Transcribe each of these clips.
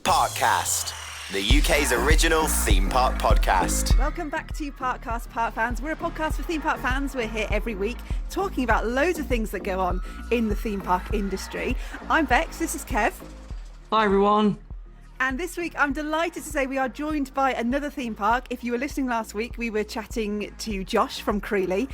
Parkcast, the UK's original theme park podcast. Welcome back to Parkcast Park Fans. We're a podcast for theme park fans. We're here every week talking about loads of things that go on in the theme park industry. I'm Bex, this is Kev. Hi everyone. And this week I'm delighted to say we are joined by another theme park. If you were listening last week, we were chatting to Josh from Creeley.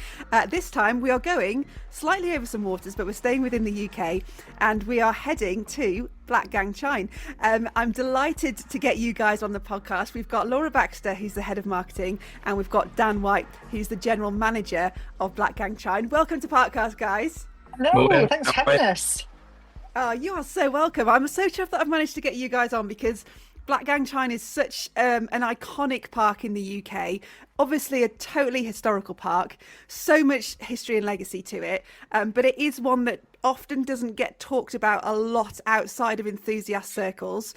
This time we are going slightly over some waters, but we're staying within the UK and we are heading to Blackgang Chine. I'm delighted to get you guys on the podcast. We've got Laura Baxter, who's the head of marketing, and we've got Dan White, who's the general manager of Blackgang Chine. Welcome to Parkcast, guys. Hello, thanks for having us. Oh, you are so welcome. I'm so chuffed that I've managed to get you guys on because Blackgang Chine is such an iconic park in the UK. Obviously a totally historical park, so much history and legacy to it, but it is one that often doesn't get talked about a lot outside of enthusiast circles.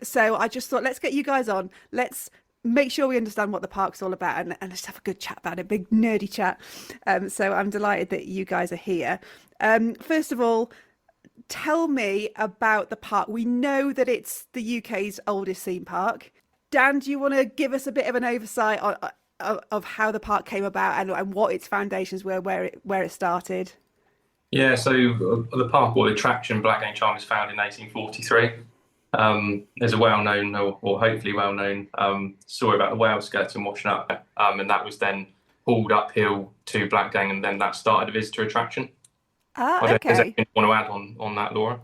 So I just thought, let's get you guys on. Let's make sure we understand what the park's all about and let's have a good chat about it, a big nerdy chat. So I'm delighted that you guys are here. First of all, tell me about the park. We know that it's the UK's oldest theme park. Dan, do you want to give us a bit of an oversight of how the park came about and what its foundations were, where it started? Yeah, so the park or the attraction Blackgang Chine was founded in 1843. There's a well-known, or hopefully well-known, story about the whale skeleton washing up, and that was then hauled uphill to Blackgang, and then that started a visitor attraction. Okay. Does anything you want to add on that, Laura?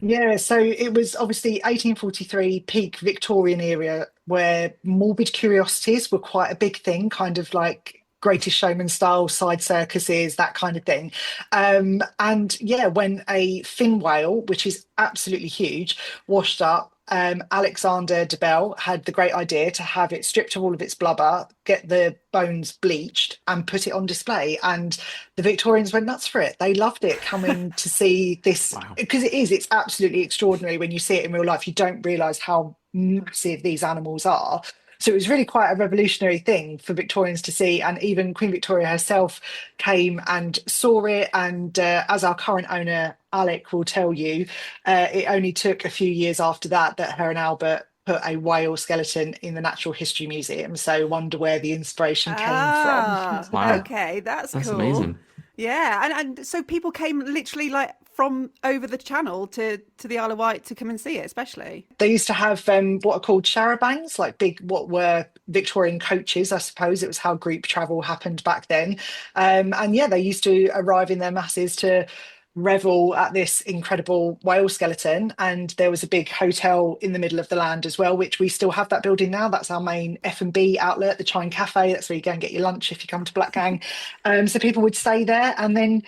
Yeah, so it was obviously 1843, peak Victorian era, where morbid curiosities were quite a big thing, kind of like Greatest Showman style, side circuses, that kind of thing. And yeah, when a fin whale, which is absolutely huge, washed up, Alexander de Bell had the great idea to have it stripped of all of its blubber, get the bones bleached and put it on display. And the Victorians went nuts for it. They loved it, coming to see this, because it's absolutely extraordinary when you see it in real life. You don't realise how massive these animals are. So it was really quite a revolutionary thing for Victorians to see, and even Queen Victoria herself came and saw it. And as our current owner, Alec, will tell you, it only took a few years after that her and Albert put a whale skeleton in the Natural History Museum. So wonder where the inspiration came from. Wow. Okay, that's cool. Amazing. Yeah, and so people came literally like from over the channel to the Isle of Wight to come and see it, especially. They used to have what are called charabancs, like big, what were Victorian coaches, I suppose. It was how group travel happened back then. And yeah, they used to arrive in their masses to revel at this incredible whale skeleton. And there was a big hotel in the middle of the land as well, which we still have that building now. That's our main F&B outlet, the Chine Cafe. That's where you go and get your lunch if you come to Blackgang. So people would stay there and then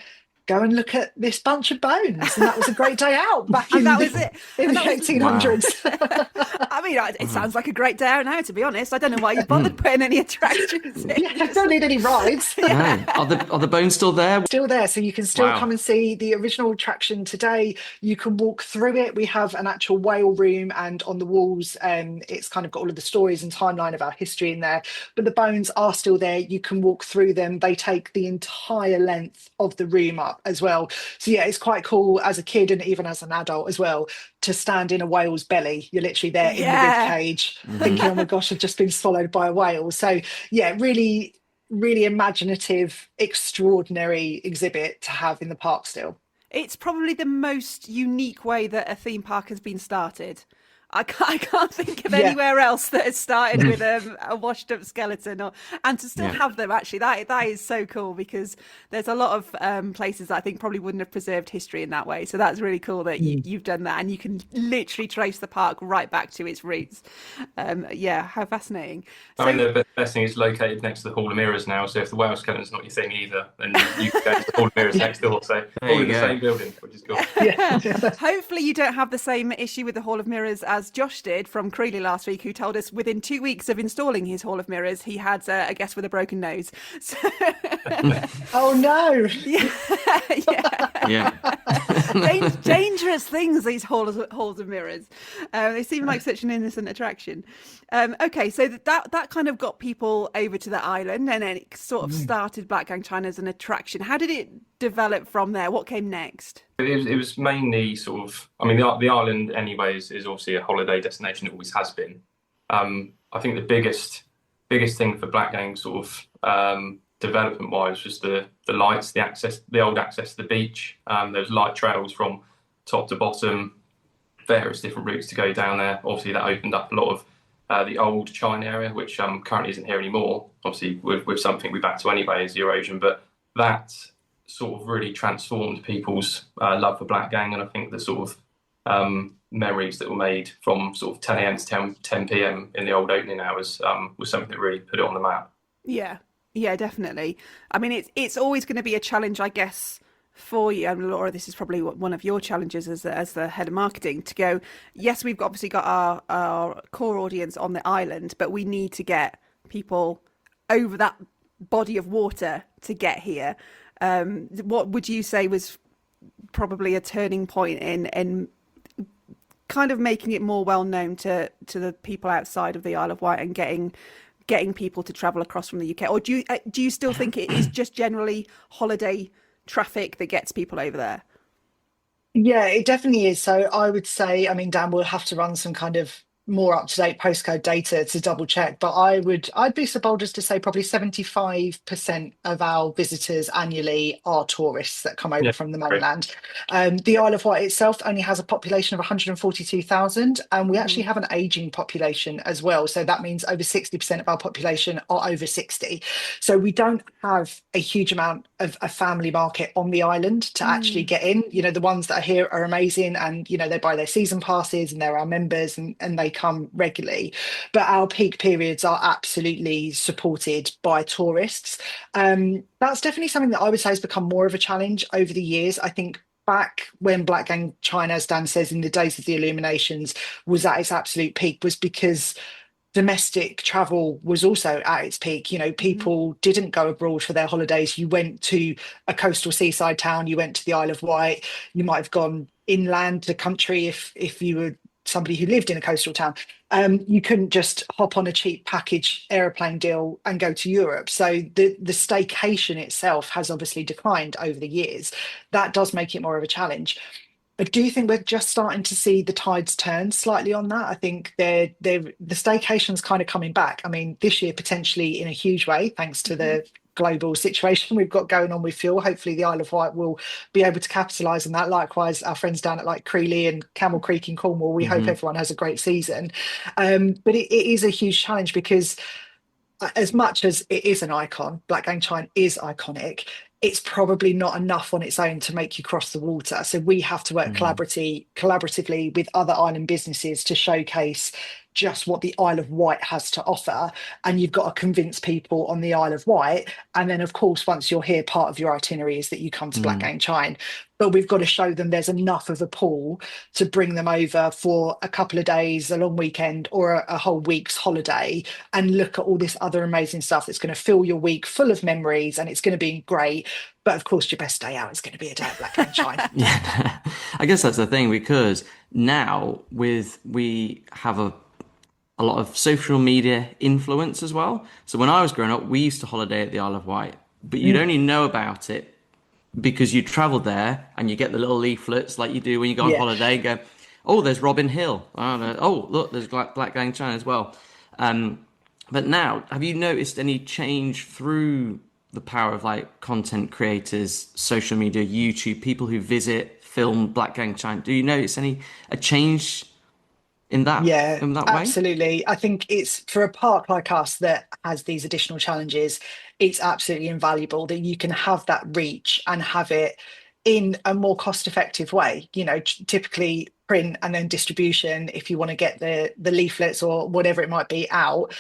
go and look at this bunch of bones, and that was a great day out back in, that was it. In the 1800s. I mean, it sounds like a great day out now, to be honest. I don't know why you bothered putting any attractions in. Yeah, don't need any rides. No. Are the bones still there? Still there, so you can still come and see the original attraction today. You can walk through it. We have an actual whale room, and on the walls, it's kind of got all of the stories and timeline of our history in there. But the bones are still there. You can walk through them. They take the entire length of the room up as well. So yeah, it's quite cool as a kid and even as an adult as well to stand in a whale's belly. You're literally there in the rib cage thinking, oh my gosh, I've just been swallowed by a whale. So yeah, really, really imaginative, extraordinary exhibit to have in the park still. It's probably the most unique way that a theme park has been started. I can't think of anywhere else that has started with a washed up skeleton, and to still have them. Actually, that is so cool, because there's a lot of places that I think probably wouldn't have preserved history in that way. So that's really cool that you've done that, and you can literally trace the park right back to its roots. Yeah, how fascinating. I mean, the best thing is located next to the Hall of Mirrors now. So if the whale skeleton's not your thing either, then you can go to the Hall of Mirrors next door. So all in the same building, which is cool. Hopefully you don't have the same issue with the Hall of Mirrors as Josh did from Creeley last week, who told us within 2 weeks of installing his Hall of Mirrors, he had a guest with a broken nose. So... Oh no! Yeah. Dangerous things, these halls of mirrors. They seem like such an innocent attraction. Okay, so that kind of got people over to the island, and then it sort of started Blackgang China as an attraction. How did it develop from there? What came next? It was mainly sort of, I mean, the island anyways is obviously a holiday destination. It always has been. I think the biggest thing for Blackgang sort of development wise was the lights, the old access to the beach. There was light trails from top to bottom, various different routes to go down there. Obviously, that opened up a lot of the old Chine area, which currently isn't here anymore. Obviously, with something we're back to anyway is erosion, but that sort of really transformed people's love for Blackgang, and I think the sort of memories that were made from sort of 10 a.m. to 10 p.m. in the old opening hours was something that really put it on the map. Yeah, definitely. I mean, it's always going to be a challenge, I guess, for you. And Laura, this is probably one of your challenges as the head of marketing, to go, yes, we've obviously got our core audience on the island, but we need to get people over that body of water to get here. What would you say was probably a turning point in kind of making it more well known to the people outside of the Isle of Wight and getting people to travel across from the UK? Or do you still think it is just generally holiday traffic that gets people over there? Yeah, it definitely is. So I would say, I mean, Dan, we'll have to run some kind of more up-to-date postcode data to double check, but I'd be so bold as to say probably 75% of our visitors annually are tourists that come over from the mainland. The Isle of Wight itself only has a population of 142,000, and we actually have an aging population as well. So that means over 60% of our population are over 60. So we don't have a huge amount of a family market on the island to actually get in. You know, the ones that are here are amazing, and you know, they buy their season passes and they're our members, and they come regularly, but our peak periods are absolutely supported by tourists. That's definitely something that I would say has become more of a challenge over the years. I think back when Blackgang China, as Dan says, in the days of the Illuminations, was at its absolute peak, was because domestic travel was also at its peak. You know, people didn't go abroad for their holidays. You went to a coastal seaside town, you went to the Isle of Wight, you might have gone inland to country if you were somebody who lived in a coastal town. You couldn't just hop on a cheap package aeroplane deal and go to Europe. So the staycation itself has obviously declined over the years. That does make it more of a challenge. I do think we're just starting to see the tides turn slightly on that. I think the staycation's kind of coming back. I mean, this year potentially in a huge way, thanks to the global situation we've got going on with fuel. Hopefully the Isle of Wight will be able to capitalise on that. Likewise, our friends down at like Creeley and Camel Creek in Cornwall, we hope everyone has a great season. But it is a huge challenge because as much as it is an icon, Blackgang Chine is iconic, it's probably not enough on its own to make you cross the water. So we have to work collaboratively with other island businesses to showcase just what the Isle of Wight has to offer. And you've got to convince people on the Isle of Wight. And then, of course, once you're here, part of your itinerary is that you come to Blackgang Chine. But we've got to show them there's enough of a pool to bring them over for a couple of days, a long weekend, or a whole week's holiday, and look at all this other amazing stuff that's going to fill your week full of memories, and it's going to be great. But of course, your best day out is going to be a day at Blackgang Chine. Yeah, I guess that's the thing, because now we have a lot of social media influence as well. So when I was growing up, we used to holiday at the Isle of Wight, but you'd only know about it because you traveled there and you get the little leaflets like you do when you go on holiday and go, oh, there's Robin Hill. Oh, look, there's Blackgang Chine as well. But now, have you noticed any change through the power of like content creators, social media, YouTube, people who visit, film Blackgang Chine? Do you notice a change in that way? Absolutely. I think it's, for a park like us that has these additional challenges, it's absolutely invaluable that you can have that reach and have it in a more cost-effective way. You know, typically print and then distribution, if you want to get the leaflets or whatever it might be out,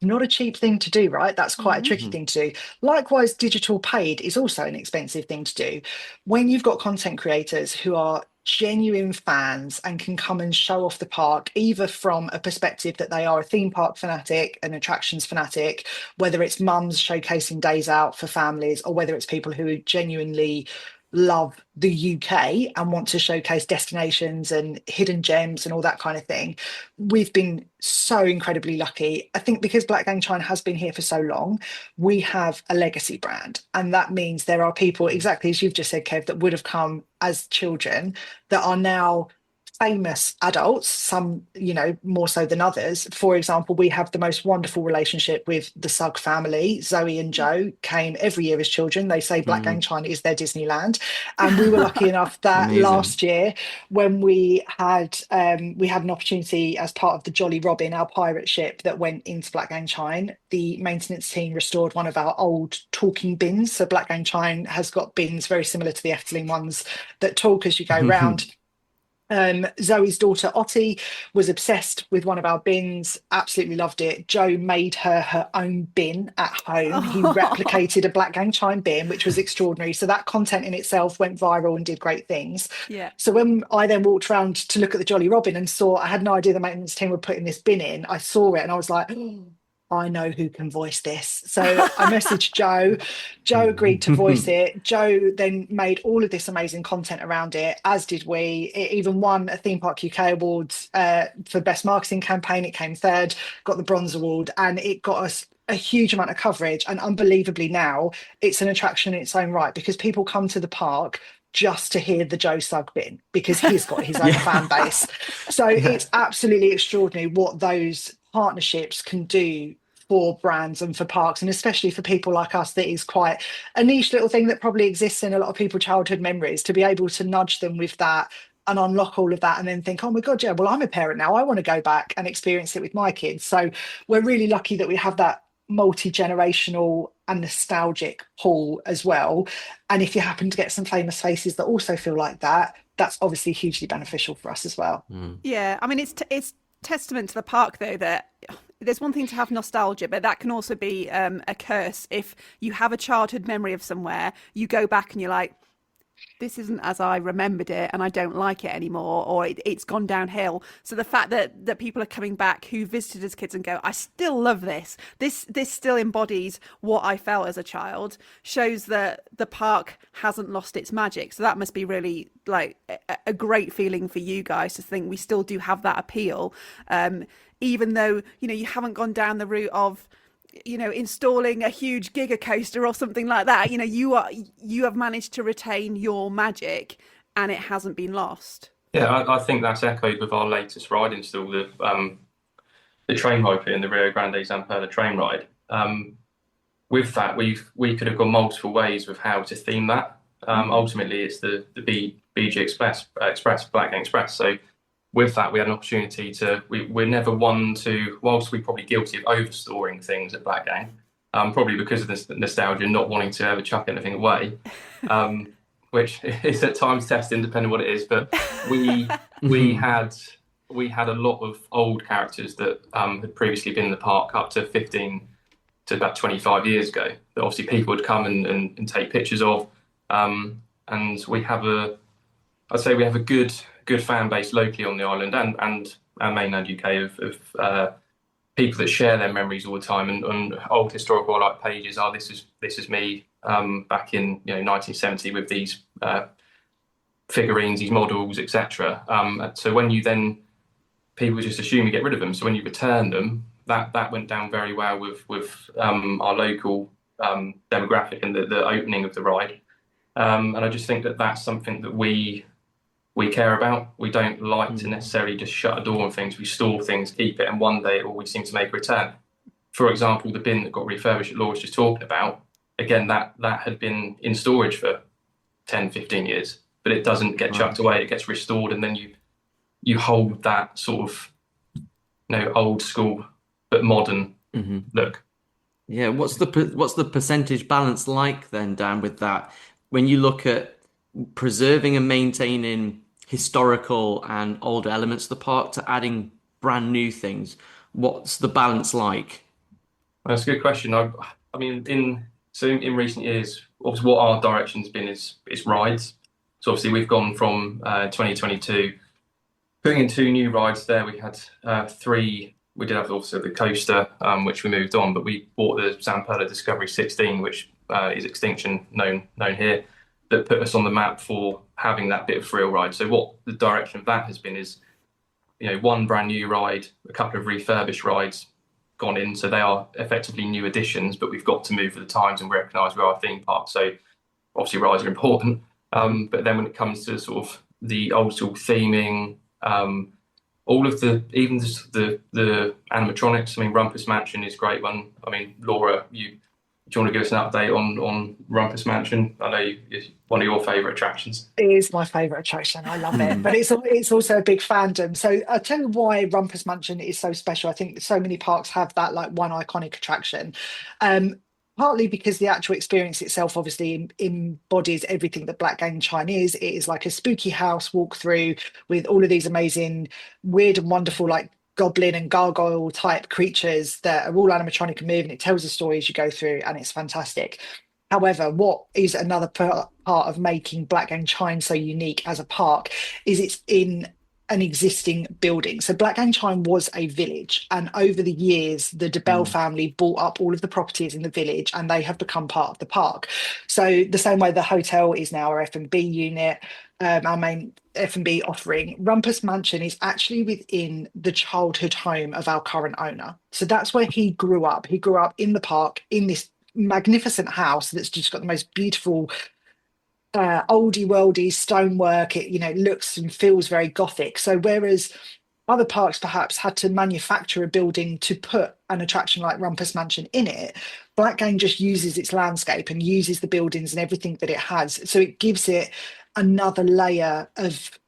not a cheap thing to do, right? That's quite a tricky thing to do. Likewise, digital paid is also an expensive thing to do. When you've got content creators who are genuine fans and can come and show off the park, either from a perspective that they are a theme park fanatic, an attractions fanatic, whether it's mums showcasing days out for families, or whether it's people who genuinely love the UK and want to showcase destinations and hidden gems and all that kind of thing. We've been so incredibly lucky. I think because Blackgang Chine has been here for so long, we have a legacy brand. And that means there are people, exactly as you've just said, Kev, that would have come as children that are now famous adults, some, more so than others. For example, we have the most wonderful relationship with the Sugg family. Zoe and Joe came every year as children. They say Blackgang Chine is their Disneyland. And we were lucky enough that Amazing. last year, when we had an opportunity as part of the Jolly Robin, our pirate ship that went into Blackgang Chine, the maintenance team restored one of our old talking bins. So Blackgang Chine has got bins very similar to the Efteling ones that talk as you go round. Zoe's daughter Ottie was obsessed with one of our bins, absolutely loved it. Joe made her own bin at home. He replicated a Blackgang Chine bin, which was extraordinary. So that content in itself went viral and did great things. Yeah. So when I then walked around to look at the Jolly Robin and saw, I had no idea the maintenance team were putting this bin in. I saw it and I was like, I know who can voice this. So I messaged Joe. Joe agreed to voice it. Joe then made all of this amazing content around it, as did we. It even won a Theme Park UK Awards for Best Marketing Campaign. It came third, got the Bronze Award, and it got us a huge amount of coverage. And unbelievably now, it's an attraction in its own right because people come to the park just to hear the Joe Sugg bin because he's got his own fan base. So it's absolutely extraordinary what those partnerships can do for brands and for parks, and especially for people like us, that is quite a niche little thing that probably exists in a lot of people's childhood memories, to be able to nudge them with that and unlock all of that and then think, oh my God, yeah, well, I'm a parent now. I want to go back and experience it with my kids. So we're really lucky that we have that multi-generational and nostalgic pull as well. And if you happen to get some famous faces that also feel like that, that's obviously hugely beneficial for us as well. Yeah, I mean, it's testament to the park, though, that there's one thing to have nostalgia, but that can also be a curse. If you have a childhood memory of somewhere, you go back and you're like, this isn't as I remembered it and I don't like it anymore, or it's gone downhill. So the fact that people are coming back who visited as kids and go, I still love this still embodies what I felt as a child, shows that the park hasn't lost its magic. So that must be really like a great feeling for you guys to think we still do have that appeal, even though you haven't gone down the route of installing a huge giga coaster or something like that. You have managed to retain your magic and it hasn't been lost. Yeah, I think that's echoed with our latest ride install, the train ride in the Rio Grande Zamperla train ride. With that, we could have gone multiple ways with how to theme that. Ultimately, it's the BG Express, Blackgang Express. So with that, we had an opportunity to, we're never one to, whilst we're probably guilty of overstoring things at Blackgang, probably because of this nostalgia, not wanting to ever chuck anything away, which is at times testing, depending on what it is. But we had a lot of old characters that had previously been in the park up to 15 to about 25 years ago, that obviously people would come and take pictures of. And we have I'd say we have a good fan base locally on the island and mainland UK of people that share their memories all the time, and on old historical like pages. This is me back in 1970 with these figurines, these models, etc. So when you then, people just assume you get rid of them. So when you return them, that went down very well with our local demographic and the opening of the ride. And I just think that that's something that we care about. We don't like to necessarily just shut a door on things. We store things, keep it, and one day it always seems to make a return. For example, the bin that got refurbished that Laura was just talking about, again, that had been in storage for 10, 15 years, but it doesn't get chucked away. It gets restored, and then you hold that sort of old school but modern look. Yeah, what's the percentage balance like then, Dan, with that? When you look at preserving and maintaining historical and older elements of the park to adding brand new things, what's the balance like? That's a good question. I mean, in recent years, obviously what our direction's been is rides. So obviously we've gone from 2022 putting in 2 new rides there. We had 3. We did have also the coaster, which we moved on, but we bought the Zamperla Discovery 16, which is Extinction known here. that put us on the map for having that bit of thrill ride. So what the direction of that has been is, one brand new ride, a couple of refurbished rides gone in. So they are effectively new additions, but we've got to move with the times and recognise we are a theme park. So obviously rides are important. But then when it comes to sort of the old school theming, all of even the animatronics. I mean, Rumpus Mansion is a great one. I mean, Laura, do you want to give us an update on Rumpus Mansion? I know it's one of your favourite attractions. It is my favourite attraction. I love it, but it's also a big fandom. So I'll tell you why Rumpus Mansion is so special. I think so many parks have that like one iconic attraction. Partly because the actual experience itself obviously embodies everything that Blackgang Chine is. It is like a spooky house walk through with all of these amazing, weird and wonderful like goblin and gargoyle type creatures that are all animatronic and move, and it tells a story as you go through, and it's fantastic. However, what is another part of making Blackgang Chine so unique as a park is it's in an existing building. So Blackgang Chine was a village, and over the years, the DeBell family bought up all of the properties in the village, and they have become part of the park. So the same way the hotel is now our F&B unit, our main F&B offering, Rumpus Mansion is actually within the childhood home of our current owner. So that's where he grew up. He grew up in the park in this magnificent house that's just got the most beautiful oldie worldy stonework. It looks and feels very gothic. So whereas other parks perhaps had to manufacture a building to put an attraction like Rumpus Mansion in it, Blackgang just uses its landscape and uses the buildings and everything that it has, so it gives it another layer of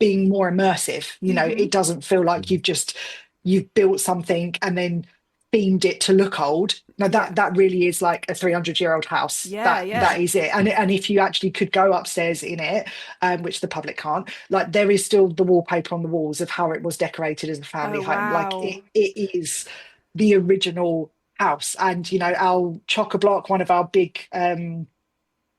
being more immersive. It doesn't feel like you've built something and then themed it to look old. No, that really is like a 300-year-old house. That is it. And if you actually could go upstairs in it, which the public can't, like there is still the wallpaper on the walls of how it was decorated as a family home. Wow. Like it is the original house. And our chock-a-block, one of our big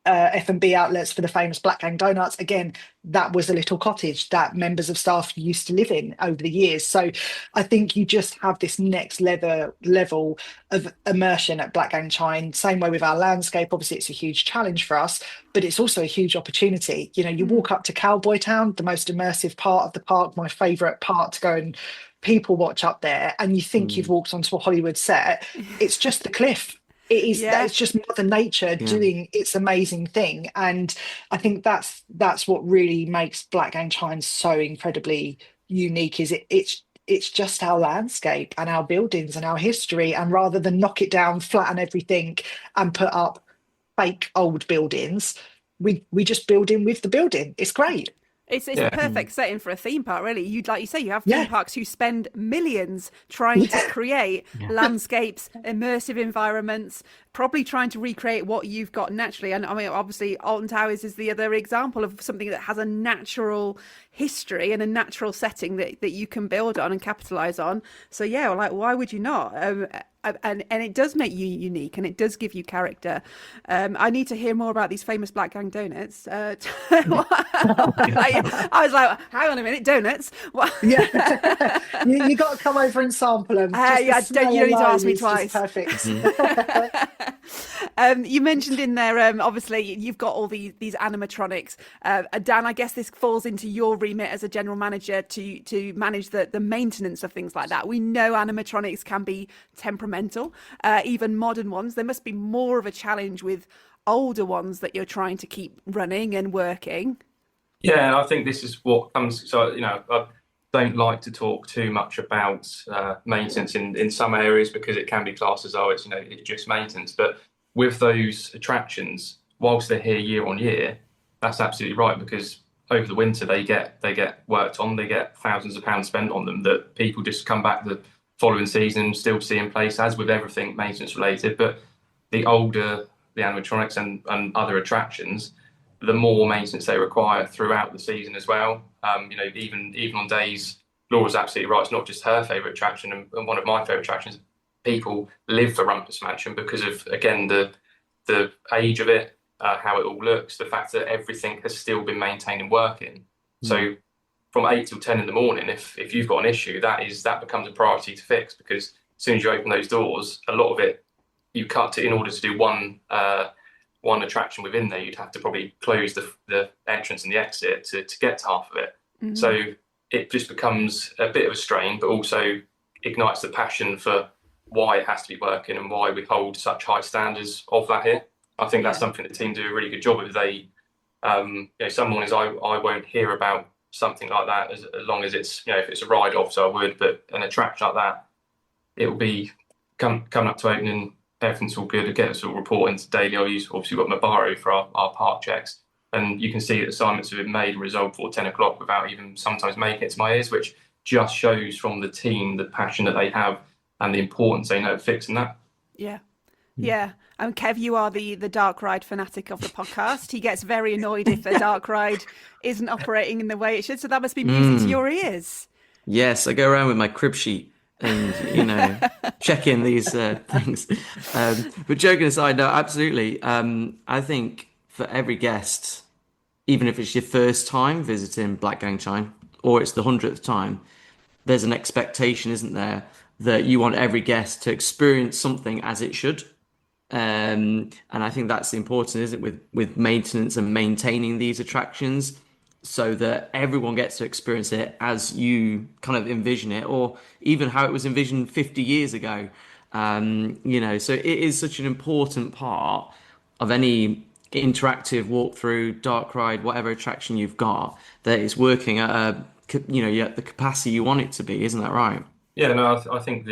F&B outlets for the famous Blackgang donuts, again, that was a little cottage that members of staff used to live in over the years. So I think you just have this next level of immersion at Blackgang Chine. Same way with our landscape. Obviously it's a huge challenge for us, but it's also a huge opportunity. You walk up to Cowboy Town, the most immersive part of the park, my favorite part to go and people watch up there, and you think you've walked onto a Hollywood set. It's just the cliff. It is. It's just Mother Nature doing its amazing thing, and I think that's what really makes Blackgang Chine so incredibly unique. Is it's just our landscape and our buildings and our history, and rather than knock it down, flatten everything, and put up fake old buildings, we just build in with the building. It's great. It's the perfect setting for a theme park, really. Like you say, you have theme parks who spend millions trying to create landscapes, immersive environments, probably trying to recreate what you've got naturally. And I mean, obviously, Alton Towers is the other example of something that has a natural history and a natural setting that you can build on and capitalize on. So yeah, like why would you not? And it does make you unique, and it does give you character. I need to hear more about these famous Blackgang donuts. I was like, hang on a minute, donuts? Yeah, you got to come over and sample them. You don't need to ask me twice. Perfect. You mentioned in there, obviously, you've got all these animatronics. Dan, I guess this falls into your remit as a general manager to manage the maintenance of things like that. We know animatronics can be temperamental, even modern ones. There must be more of a challenge with older ones that you're trying to keep running and working. Yeah, I think this is what comes. So, I don't like to talk too much about maintenance in some areas because it can be classed as, it's just maintenance. But with those attractions, whilst they're here year on year, that's absolutely right, because over the winter they get worked on, they get thousands of pounds spent on them that people just come back the following season still see in place, as with everything maintenance related. But the older the animatronics and other attractions, the more maintenance they require throughout the season as well. Even on days, Laura's absolutely right, it's not just her favourite attraction and one of my favourite attractions. People live for Rumpus Mansion because of, again, the age of it, how it all looks, the fact that everything has still been maintained and working. So from 8 till 10 in the morning, if you've got an issue, that becomes a priority to fix, because as soon as you open those doors, a lot of it you cut to in order to do one one attraction within there, you'd have to probably close the entrance and the exit to get to half of it. Mm-hmm. So it just becomes a bit of a strain, but also ignites the passion for why it has to be working and why we hold such high standards of that here. I think that's something the team do a really good job of. They, some mornings I won't hear about something like that as long as it's, if it's a ride off, so I would, but an attraction like that, it will be coming up to opening, everything's all good. I get a sort of report into daily. Obviously got my Baro for our park checks, and you can see that assignments have been made and resolved for 10 o'clock without even sometimes making it to my ears, which just shows from the team the passion that they have and the importance they know of fixing that. Yeah. Yeah. And Kev, you are the dark ride fanatic of the podcast. He gets very annoyed if the dark ride isn't operating in the way it should. So that must be music to your ears. Yes, I go around with my crib sheet and, check in these things. But joking aside, no, absolutely. I think for every guest, even if it's your first time visiting Blackgang Chine or it's the 100th time, there's an expectation, isn't there, that you want every guest to experience something as it should. And I think that's important, isn't it, with maintenance and maintaining these attractions so that everyone gets to experience it as you kind of envision it, or even how it was envisioned 50 years ago. So it is such an important part of any interactive walkthrough, dark ride, whatever attraction you've got, that it's working at the capacity you want it to be. Isn't that right? Yeah, no, I think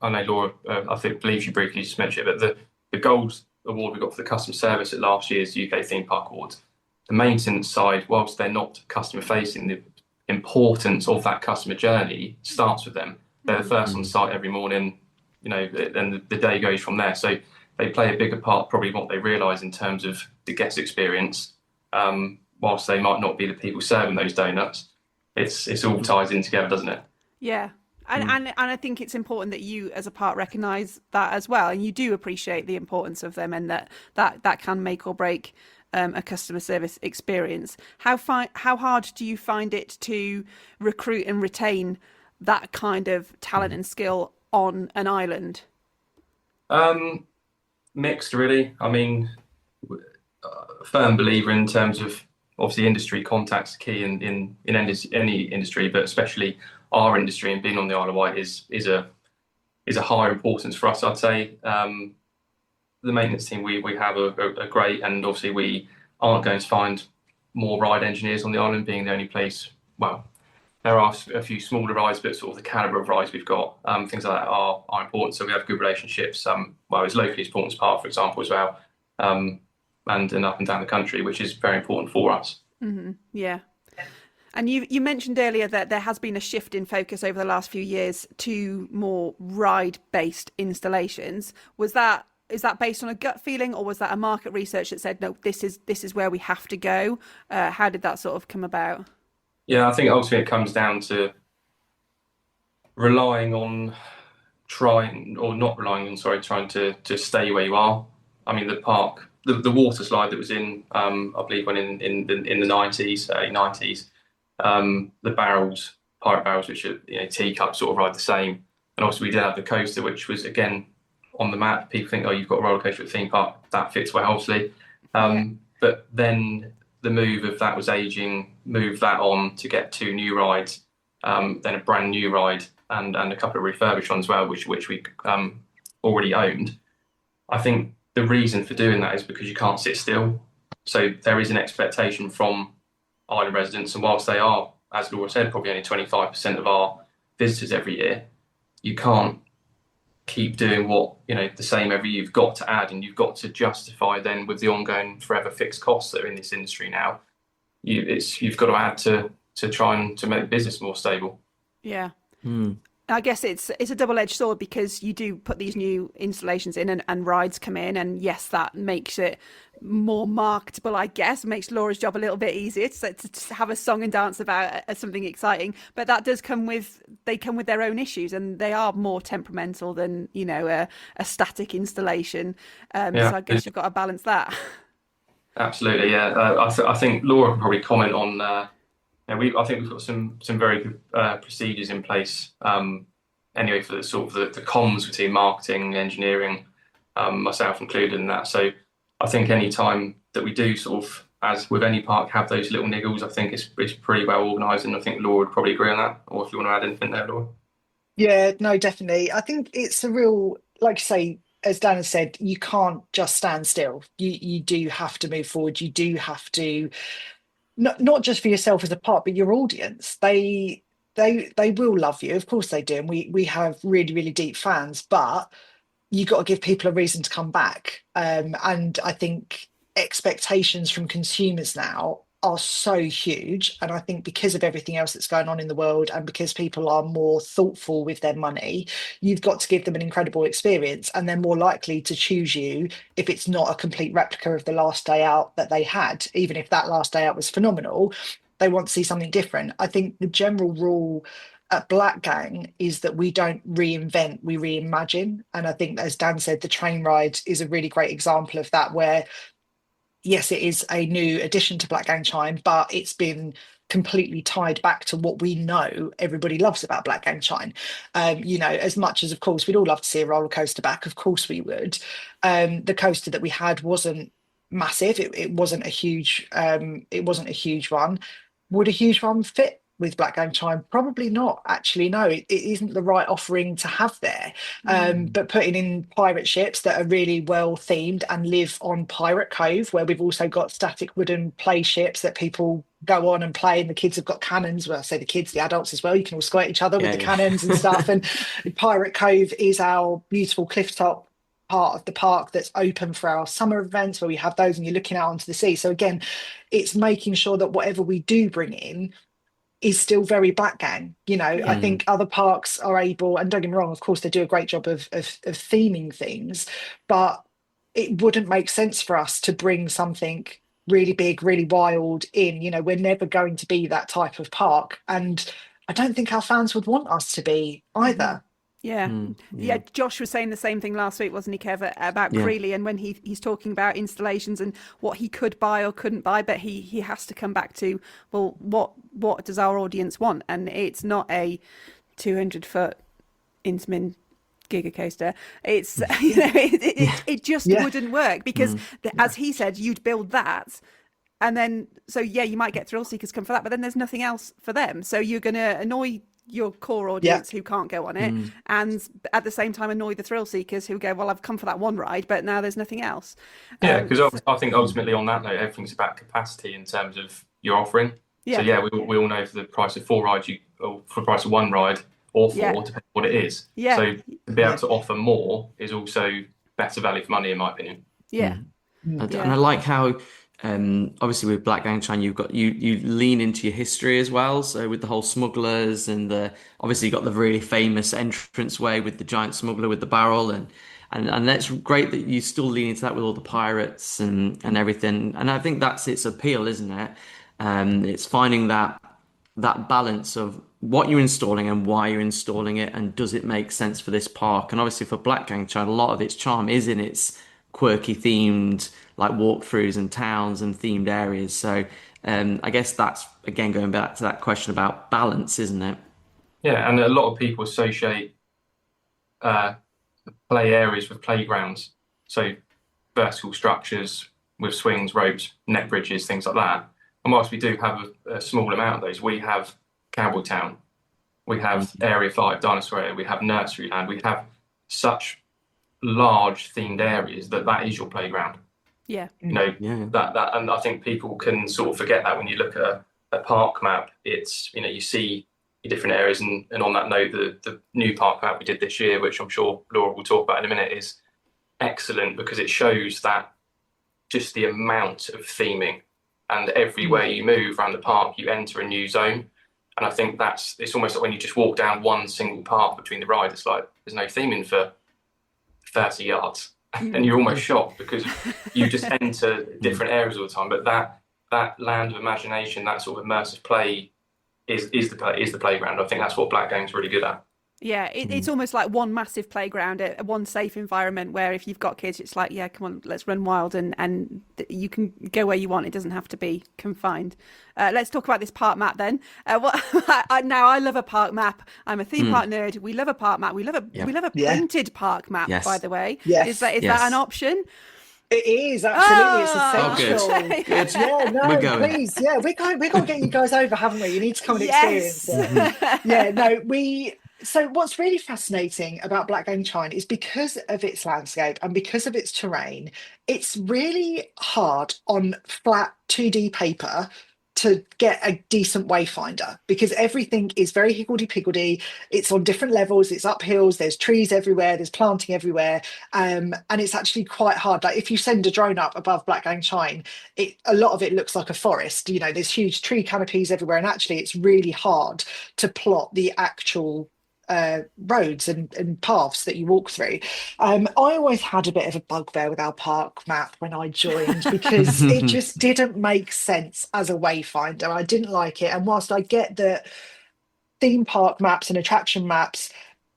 I know Laura, believe she briefly just mentioned it, but the gold award we got for the customer service at last year's UK Theme Park Awards, the maintenance side, whilst they're not customer facing, the importance of that customer journey starts with them. They're the first on site every morning, and the day goes from there. So they play a bigger part probably what they realise in terms of the guest experience, whilst they might not be the people serving those donuts. It's all ties in together, doesn't it? Yeah. And I think it's important that you as a part recognise that as well, and you do appreciate the importance of them, and that can make or break a customer service experience. How hard do you find it to recruit and retain that kind of talent and skill on an island? Mixed, really. I mean, a firm believer in terms of obviously industry contacts key in any industry, but especially our industry and being on the Isle of Wight is a higher importance for us, I'd say. The maintenance team we have are great, and obviously we aren't going to find more ride engineers on the island, being the only place. Well, there are a few smaller rides, but sort of the calibre of rides we've got, things like that are important. So we have good relationships. It's locally as Portman's Park, for example, as well, and up and down the country, which is very important for us. Mm-hmm. Yeah. And you mentioned earlier that there has been a shift in focus over the last few years to more ride-based installations. Is that based on a gut feeling, or was that a market research that said, no, this is where we have to go? How did that sort of come about? Yeah, I think ultimately it comes down to trying to stay where you are. I mean, the park, the water slide that was in, I believe, when in the 90s, early 90s, the pirate barrels, which are teacups, sort of ride the same. And also we did have the coaster, which was again on the map. People think, oh, you've got a roller coaster at a theme park, that fits well, obviously. But then the move of that was aging, moved that on to get 2 new rides, then a brand new ride and a couple of refurbished ones as well, which we already owned. I think the reason for doing that is because you can't sit still. So there is an expectation from island residents, and whilst they are, as Laura said, probably only 25% of our visitors every year, you can't keep doing the same every year. You've got to add, and you've got to justify then with the ongoing forever fixed costs that are in this industry now. You've got to add to try and to make the business more stable. Yeah. I guess it's a double-edged sword, because you do put these new installations in and rides come in, and yes, that makes it more marketable, I guess, makes Laura's job a little bit easier to have a song and dance about something exciting. But that does come with their own issues, and they are more temperamental than a static installation. So I guess you've got to balance that. Absolutely, yeah. I think Laura can probably comment on. I think we've got some very good procedures in place. Anyway, for the sort of the comms between marketing, engineering, myself included in that. So I think any time that we do sort of, as with any park, have those little niggles, I think it's pretty well organised, and I think Laura would probably agree on that. Or if you want to add anything there, Laura. Yeah, no, definitely. I think it's a real, like you say, as Dan has said, you can't just stand still. You do have to move forward. You do have to not just for yourself as a part, but your audience. They will love you, of course they do, and we have really really deep fans. But you got to give people a reason to come back. And I think expectations from consumers now are so huge. And I think because of everything else that's going on in the world and because people are more thoughtful with their money, you've got to give them an incredible experience. And they're more likely to choose you if it's not a complete replica of the last day out that they had, even if that last day out was phenomenal. They want to see something different. I think the general rule at Blackgang is that we don't reinvent, we reimagine. And I think, as Dan said, the train ride is a really great example of that, where yes, it is a new addition to Blackgang Chine, but it's been completely tied back to what we know everybody loves about Blackgang Chine. As much as, of course, we'd all love to see a roller coaster back, of course we would. The coaster that we had wasn't massive. It wasn't a huge. It wasn't a huge one. Would a huge one fit with Blackgang Chine? Probably not, actually. No, it isn't the right offering to have there. But putting in pirate ships that are really well themed and live on Pirate Cove, where we've also got static wooden play ships that people go on and play, and the kids have got cannons. Well, I say the kids, the adults as well. You can all squirt each other with the cannons and stuff. And Pirate Cove is our beautiful clifftop part of the park that's open for our summer events, where we have those and you're looking out onto the sea. So again, it's making sure that whatever we do bring in is still very Blackgang. I think other parks are able, and don't get me wrong, of course they do a great job of theming things, but it wouldn't make sense for us to bring something really big, really wild in. We're never going to be that type of park, and I don't think our fans would want us to be either. Yeah. Josh was saying the same thing last week, wasn't he, Kev, about Creeley, and when he's talking about installations and what he could buy or couldn't buy, but he has to come back to, well, what does our audience want? And it's not a 200-foot Intamin Giga coaster. It's it just wouldn't work, because as he said, you'd build that. And then, so you might get thrill seekers come for that, but then there's nothing else for them. So you're going to annoy your core audience who can't go on it, and at the same time annoy the thrill seekers who go, well, I've come for that one ride, but now there's nothing else. Because I think ultimately on that note, everything's about capacity in terms of your offering. So we all know for the price of 4 rides, or for the price of 1 ride or 4, depending on what it is. So to be able to offer more is also better value for money, in my opinion. And I like how obviously with Blackgang Chine you've got you lean into your history as well, so with the whole smugglers, and obviously you got the really famous entranceway with the giant smuggler with the barrel, and that's great that you still lean into that with all the pirates and everything, and I think that's its appeal, isn't it? It's finding that balance of what you're installing and why you're installing it, and does it make sense for this park. And obviously for Blackgang Chine, a lot of its charm is in its quirky themed like walkthroughs and towns and themed areas. So I guess that's again going back to that question about balance, isn't it? Yeah, and a lot of people associate play areas with playgrounds, so vertical structures with swings, ropes, net bridges, things like that. And whilst we do have a small amount of those, we have Cowboy Town, we have Area 5 Dinosaur Area, we have Nursery Land, we have such large themed areas that is your playground. That, and I think people can sort of forget that when you look at a park map. It's you see your different areas, and on that note, the new park map we did this year, which I'm sure Laura will talk about in a minute, is excellent because it shows that just the amount of theming, and everywhere you move around the park you enter a new zone. And I think it's almost like when you just walk down one single path between the rides, it's like there's no theming for 30 yards. And you're almost shocked because you just enter different areas all the time. But that land of imagination, that sort of immersive play is the playground. I think that's what Blackgang's really good at. Yeah, it's almost like one massive playground, one safe environment where if you've got kids, it's like, yeah, come on, let's run wild, and you can go where you want. It doesn't have to be confined. Let's talk about this park map then. Now I love a park map. I'm a theme park nerd. We love a park map. We love a printed park map, by the way. Yes. Is that an option? It is absolutely. It's Oh, essential. good. Good. Yeah, We're no, going. please. Yeah, we're going. We're going to get you guys over, haven't we? You need to come and experience yes. it. Yeah, no, we. So what's really fascinating about Blackgang Chine is because of its landscape and because of its terrain, it's really hard on flat 2D paper to get a decent wayfinder because everything is very higgledy-piggledy. It's on different levels, it's up hills, there's trees everywhere, there's planting everywhere. And it's actually quite hard. Like if you send a drone up above Blackgang Chine, a lot of it looks like a forest. You know, there's huge tree canopies everywhere, and actually it's really hard to plot the actual roads and paths that you walk through. I always had a bit of a bugbear with our park map when I joined because it just didn't make sense as a wayfinder. I didn't like it. And whilst I get that theme park maps and attraction maps,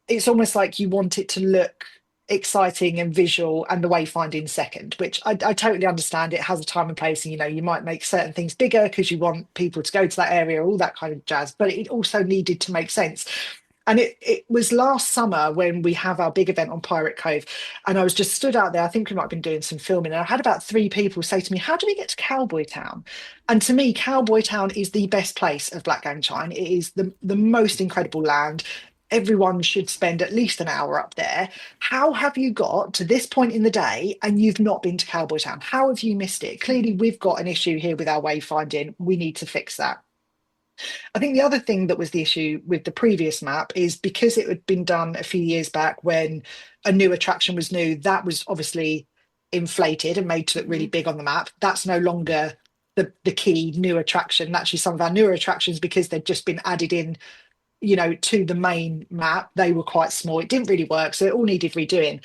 it's almost like you want it to look exciting and visual and the wayfinding second, which I totally understand. It has a time and place, and you might make certain things bigger because you want people to go to that area, all that kind of jazz, but it also needed to make sense. And it was last summer when we have our big event on Pirate Cove, and I was just stood out there. I think we might have been doing some filming, and I had about 3 people say to me, "How do we get to Cowboy Town?" And to me, Cowboy Town is the best place of Blackgang Chine. It is the most incredible land. Everyone should spend at least an hour up there. How have you got to this point in the day and you've not been to Cowboy Town? How have you missed it? Clearly, we've got an issue here with our wayfinding. We need to fix that. I think the other thing that was the issue with the previous map is because it had been done a few years back when a new attraction was new, that was obviously inflated and made to look really big on the map. That's no longer the key new attraction. Actually, some of our newer attractions, because they've just been added in, to the main map, they were quite small. It didn't really work, so it all needed redoing.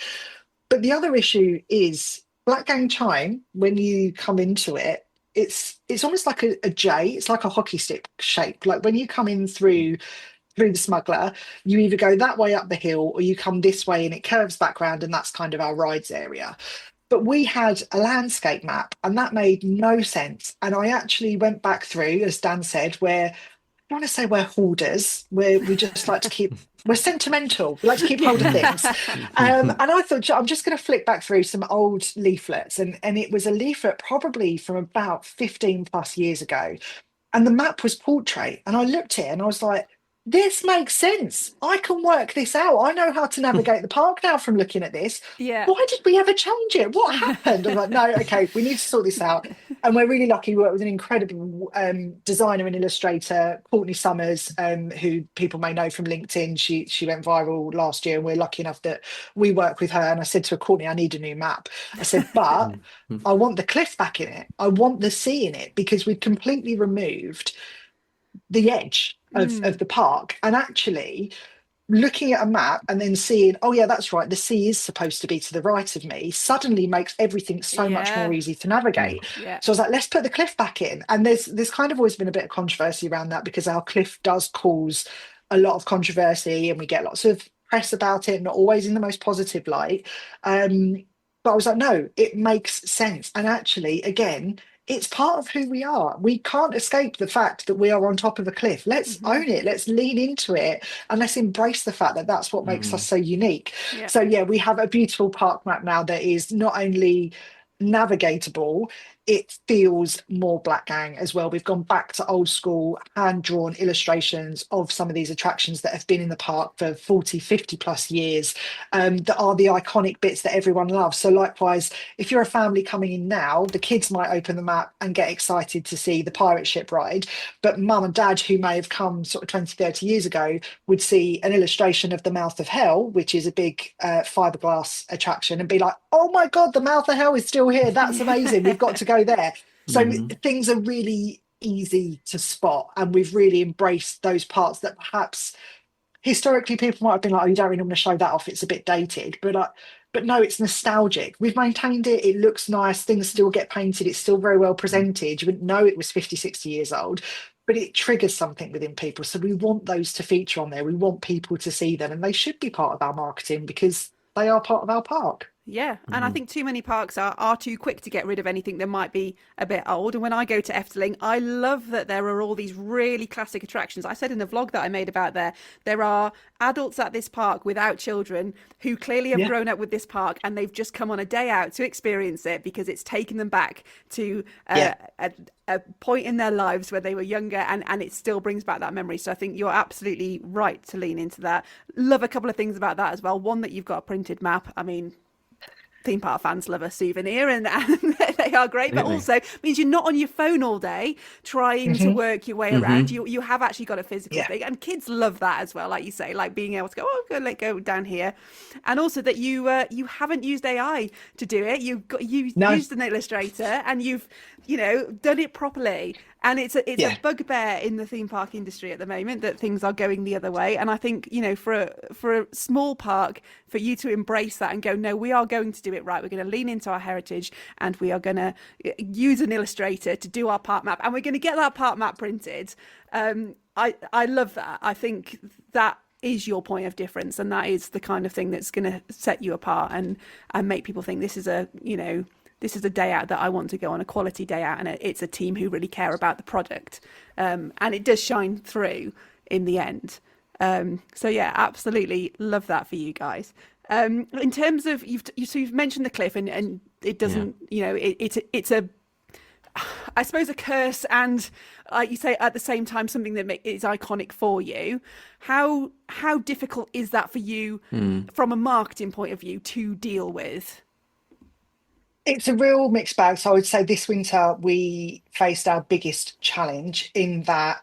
But the other issue is Blackgang Chine, when you come into it, it's almost like a J. It's like a hockey stick shape. Like when you come in through the smuggler, you either go that way up the hill or you come this way and it curves back round, and that's kind of our rides area. But we had a landscape map and that made no sense. And I actually went back through, as Dan said, where I want to say we're hoarders, where we just like to keep, we're sentimental, we like to keep hold of things. And I thought, I'm just going to flick back through some old leaflets. And it was a leaflet probably from about 15 plus years ago. And the map was portrait. And I looked at it and I was like, this makes sense. I can work this out. I know how to navigate the park now from looking at this. Yeah. Why did we ever change it? What happened? I'm like, no, okay, we need to sort this out. And we're really lucky. We work with an incredible designer and illustrator, Courtney Summers, who people may know from LinkedIn. She went viral last year, and we're lucky enough that we work with her. And I said to her, Courtney, I need a new map. I said, but I want the cliff back in it. I want the sea in it, because we'd completely removed the edge of the park. And actually looking at a map and then seeing, oh yeah, that's right, the sea is supposed to be to the right of me, suddenly makes everything so much more easy to navigate. Yeah. So I was like, let's put the cliff back in. And there's kind of always been a bit of controversy around that, because our cliff does cause a lot of controversy and we get lots of press about it, not always in the most positive light. But I was like, no, it makes sense. And actually, again, it's part of who we are. We can't escape the fact that we are on top of a cliff. Let's own it. Let's lean into it, and let's embrace the fact that that's what makes us so unique. Yeah. So yeah, we have a beautiful park map now that is not only navigatable, it feels more Blackgang as well. We've gone back to old school hand-drawn illustrations of some of these attractions that have been in the park for 40, 50 plus years, that are the iconic bits that everyone loves. So likewise, if you're a family coming in now, the kids might open the map and get excited to see the pirate ship ride, but mum and dad, who may have come sort of 20, 30 years ago, would see an illustration of the Mouth of Hell, which is a big fiberglass attraction, and be like, oh my God, the Mouth of Hell is still here. That's amazing. We've got to go there. So things are really easy to spot, and we've really embraced those parts that perhaps historically people might have been like, oh, you don't really want to show that off, it's a bit dated, but no, it's nostalgic. We've maintained it. It looks nice. Things still get painted. It's still very well presented. You wouldn't know it was 50, 60 years old, but it triggers something within people. So we want those to feature on there. We want people to see them, and they should be part of our marketing because they are part of our park. Yeah, and I think too many parks are too quick to get rid of anything that might be a bit old. And when I go to Efteling, I love that there are all these really classic attractions. I said in the vlog that I made about there are adults at this park without children who clearly have grown up with this park, and they've just come on a day out to experience it because it's taken them back to a point in their lives where they were younger, and it still brings back that memory. So I think you're absolutely right to lean into that. Love a couple of things about that as well. One, that you've got a printed map. I mean, theme park fans love a souvenir, and they are great, but also means you're not on your phone all day trying to work your way around. You have actually got a physical thing, and kids love that as well, like you say, like being able to go, oh, go down here. And also that you haven't used AI to do it. You've used an illustrator, and you've done it properly. And it's a bugbear in the theme park industry at the moment that things are going the other way. And I think, for a small park, for you to embrace that and go, no, we are going to do it right. We're going to lean into our heritage, and we are going to use an illustrator to do our park map, and we're going to get that park map printed. I love that. I think that is your point of difference, and that is the kind of thing that's going to set you apart and make people think this is a day out that I want to go on, a quality day out, and it's a team who really care about the product, and it does shine through in the end. So yeah, absolutely love that for you guys. In terms of you've mentioned the cliff, and it doesn't, it's a, I suppose, a curse, and like you say, at the same time, something that is iconic for you. How difficult is that for you from a marketing point of view to deal with? It's a real mixed bag. So I would say this winter we faced our biggest challenge in that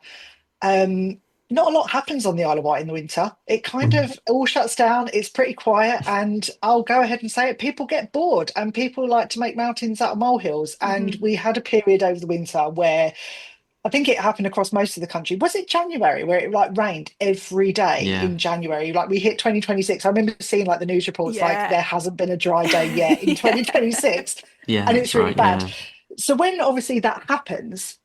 not a lot happens on the Isle of Wight in the winter. It kind of all shuts down. It's pretty quiet, and I'll go ahead and say it. People get bored, and people like to make mountains out of molehills. And we had a period over the winter where I think it happened across most of the country. Was it January where it rained every day in January? Like we hit 2026. I remember seeing the news reports like there hasn't been a dry day yet in 2026. And it's really bad. So when obviously that happens,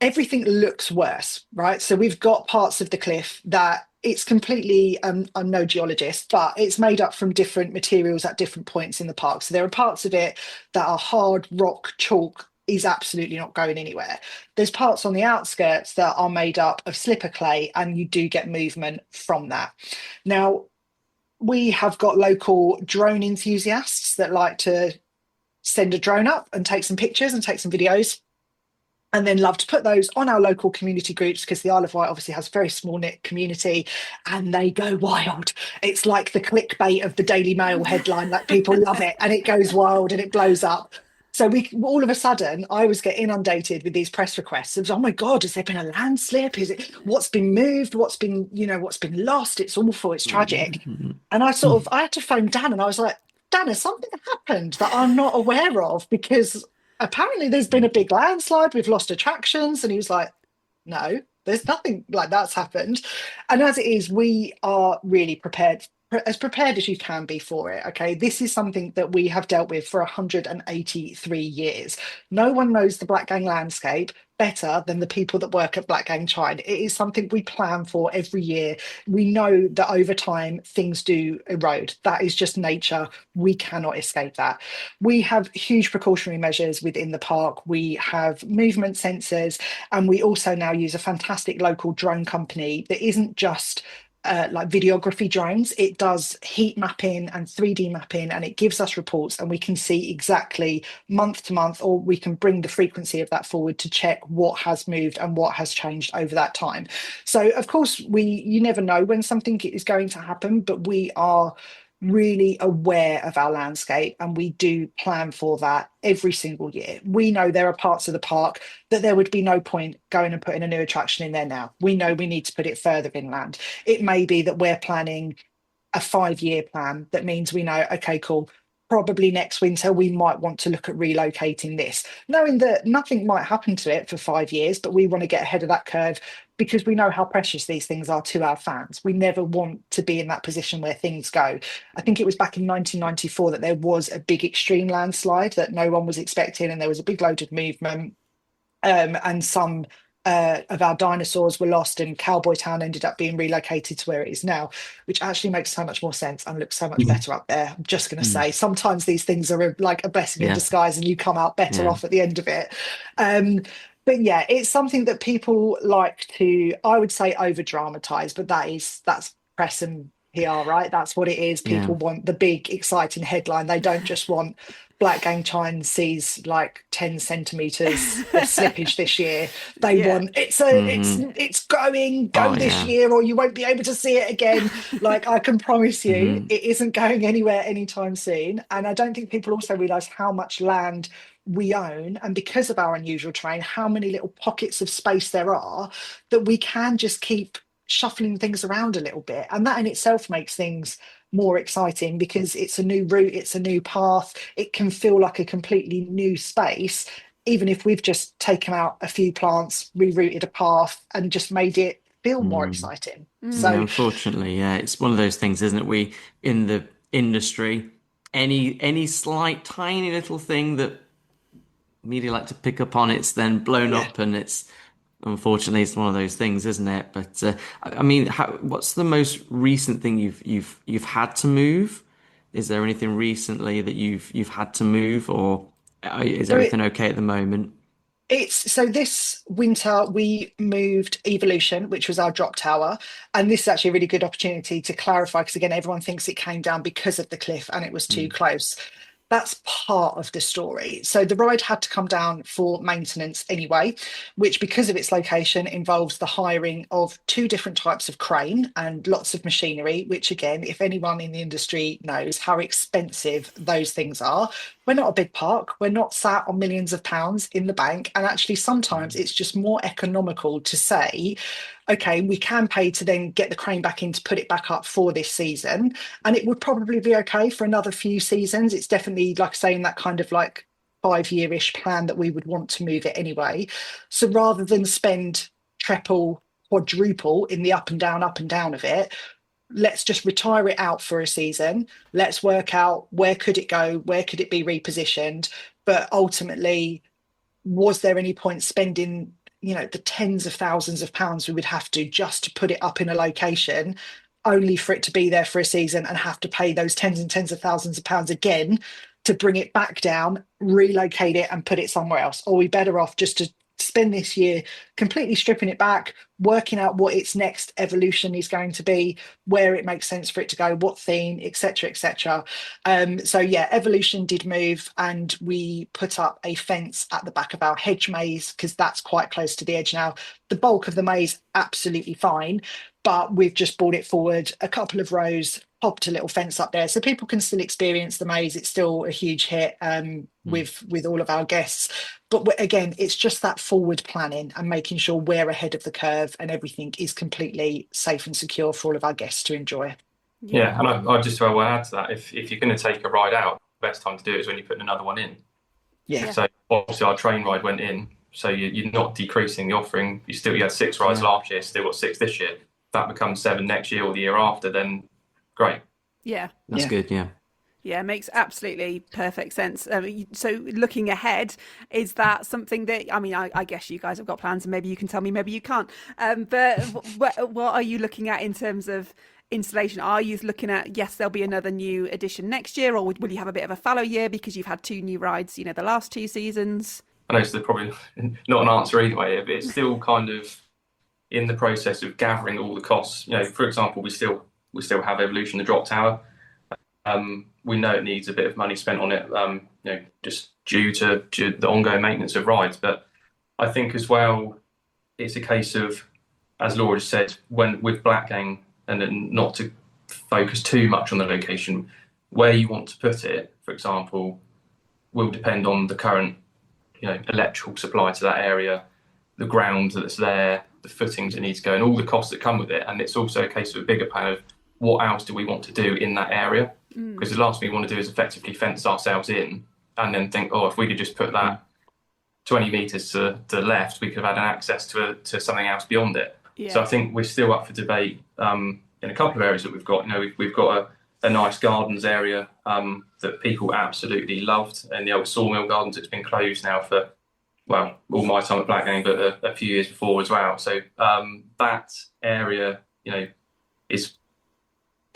everything looks worse, right? So we've got parts of the cliff that it's completely, I'm no geologist, but it's made up from different materials at different points in the park. So there are parts of it that are hard rock, chalk, is absolutely not going anywhere. There's parts on the outskirts that are made up of slipper clay, and you do get movement from that. Now, we have got local drone enthusiasts that like to send a drone up and take some pictures and take some videos, and then love to put those on our local community groups, because the Isle of Wight obviously has a very small knit community, and they go wild. It's like the clickbait of the Daily Mail headline, like people love it, and it goes wild and it blows up. So we all of a sudden, I was getting inundated with these press requests. It was, oh my God, has there been a landslip? Is it what's been moved? What's been lost? It's awful. It's tragic. And I had to phone Dan, and I was like, Dan, has something happened that I'm not aware of? Because apparently there's been a big landslide. We've lost attractions. And he was like, no, there's nothing like that's happened. And as it is, we are really prepared as you can be for it. Okay, this is something that we have dealt with for 183 years. No one knows the Blackgang landscape better than the people that work at Blackgang Chine. It is something we plan for every year. We know that over time things do erode. That is just nature. We cannot escape that. We have huge precautionary measures within the park. We have movement sensors, and we also now use a fantastic local drone company that isn't just like videography drones. It does heat mapping and 3D mapping, and it gives us reports, and we can see exactly month to month, or we can bring the frequency of that forward to check what has moved and what has changed over that time. So of course you never know when something is going to happen, but we are really aware of our landscape, and we do plan for that every single year. We know there are parts of the park that there would be no point going and putting a new attraction in there now. We know we need to put it further inland. It may be that we're planning a 5-year plan that means we know, okay, cool, probably next winter we might want to look at relocating this, knowing that nothing might happen to it for 5 years, but we want to get ahead of that curve because we know how precious these things are to our fans. We never want to be in that position where things go. I think it was back in 1994 that there was a big extreme landslide that no one was expecting, and there was a big load of movement, and some of our dinosaurs were lost, and Cowboy Town ended up being relocated to where it is now, which actually makes so much more sense and looks so much better up there. I'm just going to say, sometimes these things are like a blessing in Yeah. disguise, and you come out better Yeah. off at the end of it. But yeah, it's something that people like to, I would say, over dramatize, but that's press and PR, right? That's what it is. Yeah. People want the big, exciting headline. They don't just want Blackgang Chine sees like 10 centimeters of slippage this year. They Yeah. want it's going, go Oh, this yeah. year, or you won't be able to see it again. Like, I can promise you, Mhm. it isn't going anywhere anytime soon. And I don't think people also realize how much land we own, and because of our unusual terrain, how many little pockets of space there are that we can just keep shuffling things around a little bit. And that in itself makes things more exciting, because it's a new route, it's a new path, it can feel like a completely new space, even if we've just taken out a few plants, rerouted a path, and just made it feel more exciting. Yeah, So unfortunately, yeah, it's one of those things, isn't it? We in the industry, any slight tiny little thing that media like to pick up on, it's then blown yeah. up, and it's unfortunately it's one of those things, isn't it? But I mean, what's the most recent thing you've had to move? Is there anything recently that you've had to move, or is So everything okay at the moment? it's so this winter we moved Evolution, which was our drop tower, and this is actually a really good opportunity to clarify, because again, everyone thinks it came down because of the cliff and it was too close. That's part of the story. So the ride had to come down for maintenance anyway, which, because of its location, involves the hiring of two different types of crane and lots of machinery, which again, if anyone in the industry knows how expensive those things are, we're not a big park. We're not sat on millions of pounds in the bank. And actually, sometimes it's just more economical to say, okay, we can pay to then get the crane back in to put it back up for this season. And it would probably be okay for another few seasons. It's definitely, like saying, that kind of like 5 year-ish plan that we would want to move it anyway. So rather than spend treble, quadruple in the up and down of it, let's just retire it out for a season. Let's work out, where could it go? Where could it be repositioned? But ultimately, was there any point spending, the tens of thousands of pounds we would have to just to put it up in a location, only for it to be there for a season and have to pay those tens and tens of thousands of pounds again to bring it back down, relocate it, and put it somewhere else? Or are we better off just to spend this year completely stripping it back, working out what its next evolution is going to be, where it makes sense for it to go, what theme, etc., etc. So yeah, evolution did move, and we put up a fence at the back of our hedge maze, because that's quite close to the edge now. The bulk of the maze absolutely fine, but we've just brought it forward a couple of rows, popped a little fence up there so people can still experience the maze. It's still a huge hit with all of our guests. But again, it's just that forward planning and making sure we're ahead of the curve and everything is completely safe and secure for all of our guests to enjoy. Yeah, and I just well add to that, if you're going to take a ride out, the best time to do it is when you're putting another one in. Yeah. So obviously our train ride went in, so you're not decreasing the offering. You had 6 rides last year, still got 6 this year. If that becomes 7 next year or the year after, then great. Yeah. That's good, yeah. Yeah, makes absolutely perfect sense. So looking ahead, is that something that, I mean, I guess you guys have got plans, and maybe you can tell me, maybe you can't. But what are you looking at in terms of installation? Are you looking at, yes, there'll be another new edition next year, or will you have a bit of a fallow year because you've had 2 new rides, the last 2 seasons? I know, so there's probably not an answer either way, but it's still kind of in the process of gathering all the costs. For example, we still have Evolution, the drop tower. We know it needs a bit of money spent on it, just due to the ongoing maintenance of rides. But I think as well, it's a case of, as Laura just said, when with Blackgang, and then not to focus too much on the location, where you want to put it, for example, will depend on the current, electrical supply to that area, the ground that's there, the footings that need to go, and all the costs that come with it. And it's also a case of a bigger plan of what else do we want to do in that area? Because the last thing we want to do is effectively fence ourselves in and then think, if we could just put that 20 metres to the left, we could have had access to something else beyond it. Yeah. So I think we're still up for debate in a couple of areas that we've got. We've got a nice gardens area that people absolutely loved, and the old sawmill gardens. It's been closed now for well, all my time at Blackgang, but a few years before as well. So that area,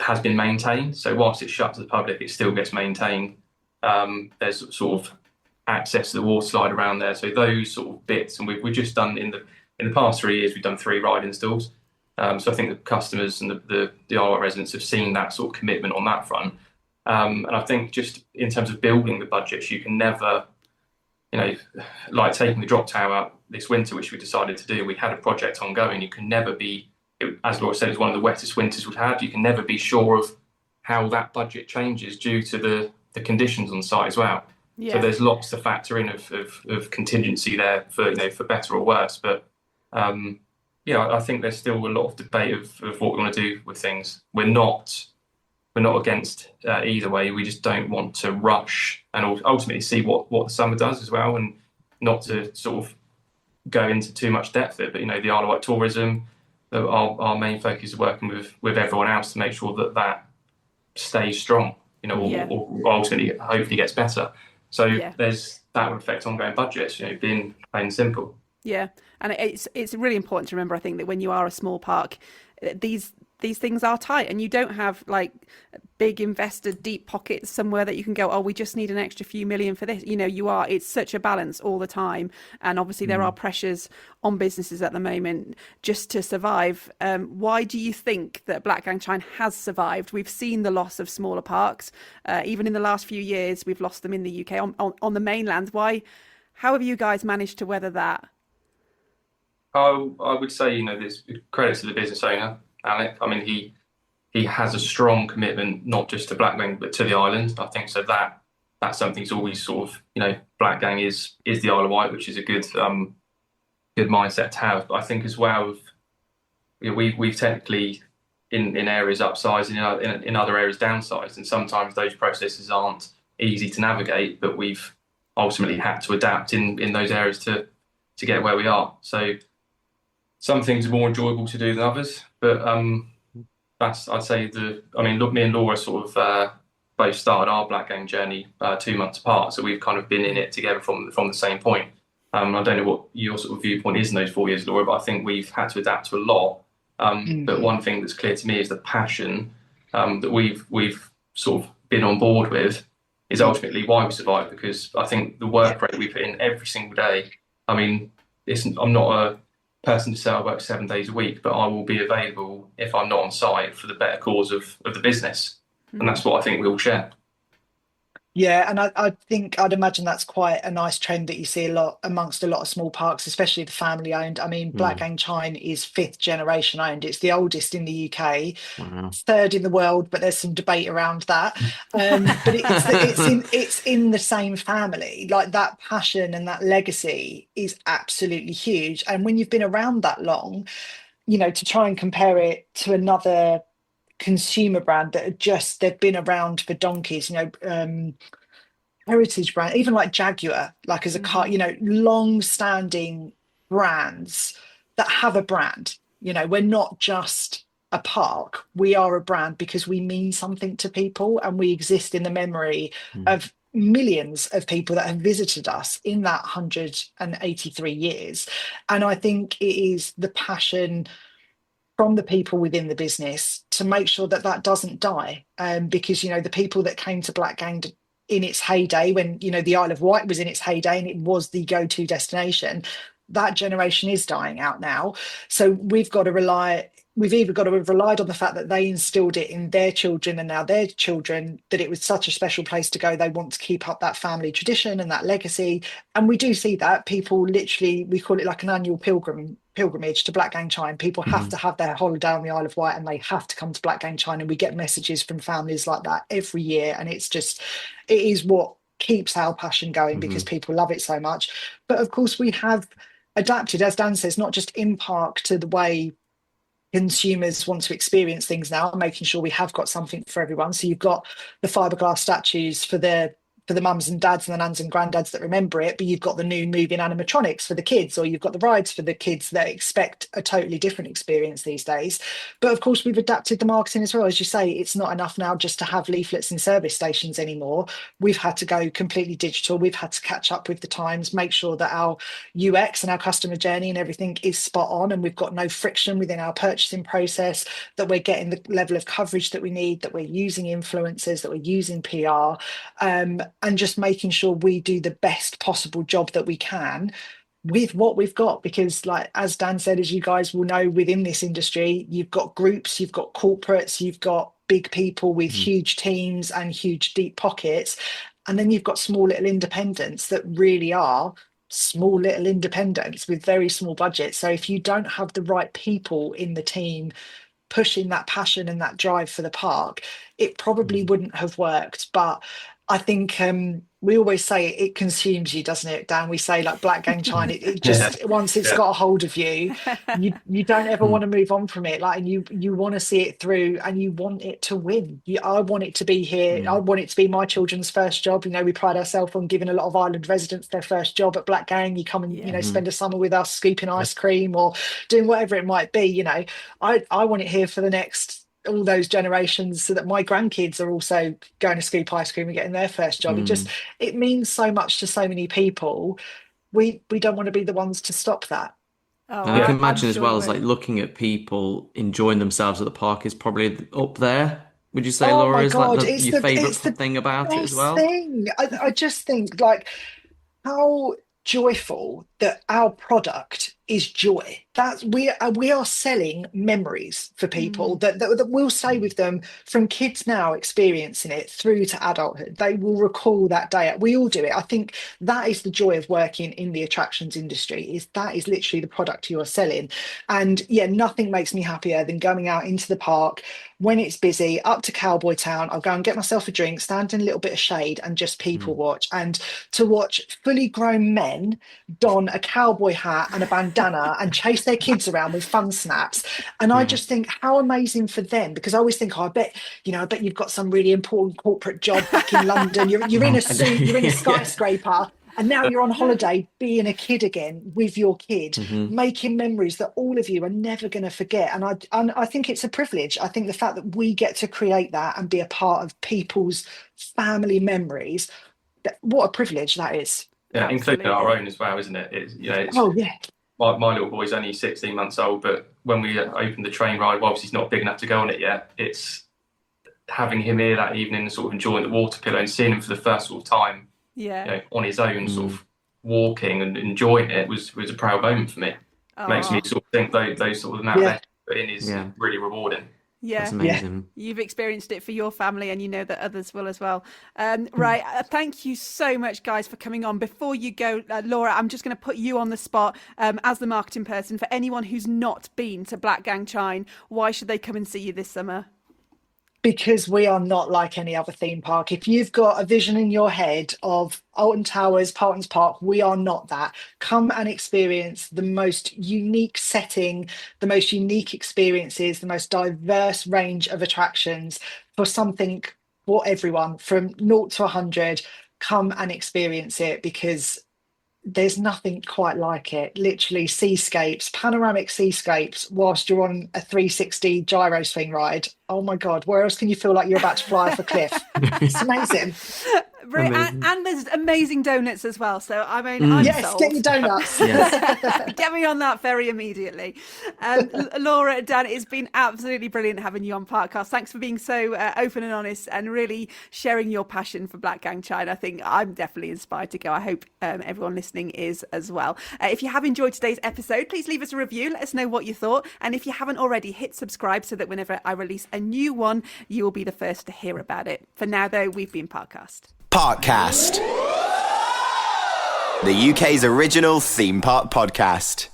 has been maintained. So whilst it's shut to the public, it still gets maintained. There's sort of access to the water slide around there. So those sort of bits, and we've just done in the past 3 years, we've done 3 ride installs. So I think the customers and the Isle of Wight residents have seen that sort of commitment on that front. And I think just in terms of building the budgets, you can never, like taking the drop tower out this winter, which we decided to do, we had a project ongoing. You can never be, as Laura said, it's one of the wettest winters we've had. You can never be sure of how that budget changes due to the conditions on site as well. Yeah. So there's lots to factor in of contingency there for better or worse. But I think there's still a lot of debate of what we want to do with things. We're not against either way. We just don't want to rush and ultimately see what the summer does as well, and not to sort of go into too much depth there. But the Isle of Wight tourism, our main focus is working with everyone else to make sure that stays strong. Or ultimately hopefully gets better. So there's that would affect ongoing budgets. Being plain and simple. Yeah, and it's really important to remember, I think, that when you are a small park, these things are tight, and you don't have like big investor deep pockets somewhere that you can go, oh, we just need an extra few million for this. It's such a balance all the time, and obviously there are pressures on businesses at the moment just to survive. Why do you think that Blackgang Chine has survived? We've seen the loss of smaller parks, even in the last few years. We've lost them in the UK on the mainland. How have you guys managed to weather that? I would say, there's credit to the business owner, Alec. I mean, he has a strong commitment, not just to Blackgang, but to the island. I think so that's something he's always sort of, Blackgang is the Isle of Wight, which is a good mindset to have. But I think as well, we've technically in areas upsized, in other areas downsized, and sometimes those processes aren't easy to navigate, but we've ultimately had to adapt in those areas to get where we are. So some things are more enjoyable to do than others, but I'd say look, me and Laura sort of both started our Blackgang journey 2 months apart, so we've kind of been in it together from the same point. I don't know what your sort of viewpoint is in those 4 years, Laura, but I think we've had to adapt to a lot. But one thing that's clear to me is the passion that we've sort of been on board with is ultimately why we survive, because I think the work rate we put in every single day, I'm not a person to say I work 7 days a week, but I will be available if I'm not on site for the better cause of the business. And that's what I think we all share. Yeah, and I think I'd imagine that's quite a nice trend that you see a lot amongst a lot of small parks, especially the family owned. I mean, Blackgang Chine is 5th generation owned. It's the oldest in the UK, 3rd in the world, but there's some debate around that. But it's in the same family. Like, that passion and that legacy is absolutely huge. And when you've been around that long, to try and compare it to another consumer brand that they've been around for donkeys, heritage brand, even like Jaguar, like as a car, long-standing brands that have a brand. We're not just a park, we are a brand because we mean something to people, and we exist in the memory of millions of people that have visited us in that 183 years. And I think it is the passion from the people within the business to make sure that doesn't die, because the people that came to Blackgang in its heyday, when the Isle of Wight was in its heyday and it was the go-to destination, that generation is dying out now. So we've either got to have relied on the fact that they instilled it in their children, and now their children, that it was such a special place to go, they want to keep up that family tradition and that legacy. And we do see that people literally, we call it like an annual pilgrimage to Blackgang Chine. People have to have their holiday on the Isle of Wight and they have to come to Blackgang Chine, and we get messages from families like that every year. And it is what keeps our passion going, because people love it so much. But of course we have adapted, as Dan says, not just in park to the way consumers want to experience things now, making sure we have got something for everyone. So you've got the fiberglass statues for the for the mums and dads and the nans and granddads that remember it, but you've got the new moving animatronics for the kids, or you've got the rides for the kids that expect a totally different experience these days. But of course, we've adapted the marketing as well. As you say, it's not enough now just to have leaflets in service stations anymore. We've had to go completely digital. We've had to catch up with the times, make sure that our UX and our customer journey and everything is spot on, and we've got no friction within our purchasing process, that we're getting the level of coverage that we need, that we're using influencers, that we're using PR, and just making sure we do the best possible job that we can with what we've got. Because, like as Dan said, as you guys will know, within this industry, you've got groups, you've got corporates, you've got big people with huge teams and huge deep pockets, and then you've got small little independents that really are small little independents with very small budgets. So if you don't have the right people in the team pushing that passion and that drive for the park, it probably wouldn't have worked. But I think we always say it consumes you, doesn't it, Dan? We say like Blackgang Chine, it just once it's got a hold of you, you don't ever want to move on from it. Like, and you want to see it through, and you want it to win. I want it to be here. I want it to be my children's first job. You know, we pride ourselves on giving a lot of island residents their first job at Blackgang. You come and you know, spend a summer with us scooping ice cream or doing whatever it might be. You know, I want it here for the next all those generations, so that my grandkids are also going to scoop ice cream and getting their first job. It means so much to so many people. We don't want to be the ones to stop that. And I can imagine as well as like looking at people enjoying themselves at the park is probably up there. Would you say, Laura, is like your favourite thing about it as well? I just think like how joyful that our product is joy. That we are selling memories for people that will stay with them from kids now experiencing it through to adulthood. They will recall that day. We all do it. I think that is the joy of working in the attractions industry, is that is literally the product you are selling. And yeah, nothing makes me happier than going out into the park when it's busy, up to Cowboy Town. I'll go and get myself a drink, stand in a little bit of shade and just people watch. And to watch fully grown men don a cowboy hat and a bandana and chase their kids around with fun snaps. And I just think how amazing for them, because I always think, oh, I bet you've got some really important corporate job back in London. You're in a suit, you're in a skyscraper. And now you're on holiday being a kid again with your kid, making memories that all of you are never going to forget. And I think it's a privilege. I think the fact that we get to create that and be a part of people's family memories, what a privilege that is. Yeah, including our own as well, isn't it? My little boy's only 16 months old, but when we opened the train ride, well, obviously he's not big enough to go on it yet. It's having him here that evening and sort of enjoying the water pillow and seeing him for the first sort of time, on his own, sort of walking and enjoying it was a proud moment for me. Makes me sort of think those sort of amount of effort in is really rewarding. Yeah, that's amazing. You've experienced it for your family, and you know that others will as well. Right, thank you so much, guys, for coming on. Before you go, Laura, I'm just going to put you on the spot as the marketing person. For anyone who's not been to Blackgang Chine, why should they come and see you this summer? Because we are not like any other theme park. If you've got a vision in your head of Alton Towers, Parton's Park, we are not that. Come and experience the most unique setting, the most unique experiences, the most diverse range of attractions for something for everyone from 0 to 100. Come and experience it, because there's nothing quite like it. Literally seascapes, panoramic seascapes whilst you're on a 360 gyro swing ride. Oh my God, where else can you feel like you're about to fly off a cliff? It's amazing. And there's amazing donuts as well. So I mean, I'm sold. Get your donuts. Get me on that ferry immediately. Laura, Dan, it's been absolutely brilliant having you on Parkcast. Thanks for being so open and honest and really sharing your passion for Blackgang Chine. I think I'm definitely inspired to go. I hope everyone listening is as well. If you have enjoyed today's episode, please leave us a review. Let us know what you thought. And if you haven't already, hit subscribe so that whenever I release a new one, you will be the first to hear about it. For now, though, we've been Parkcast. Parkcast, the UK's original theme park podcast.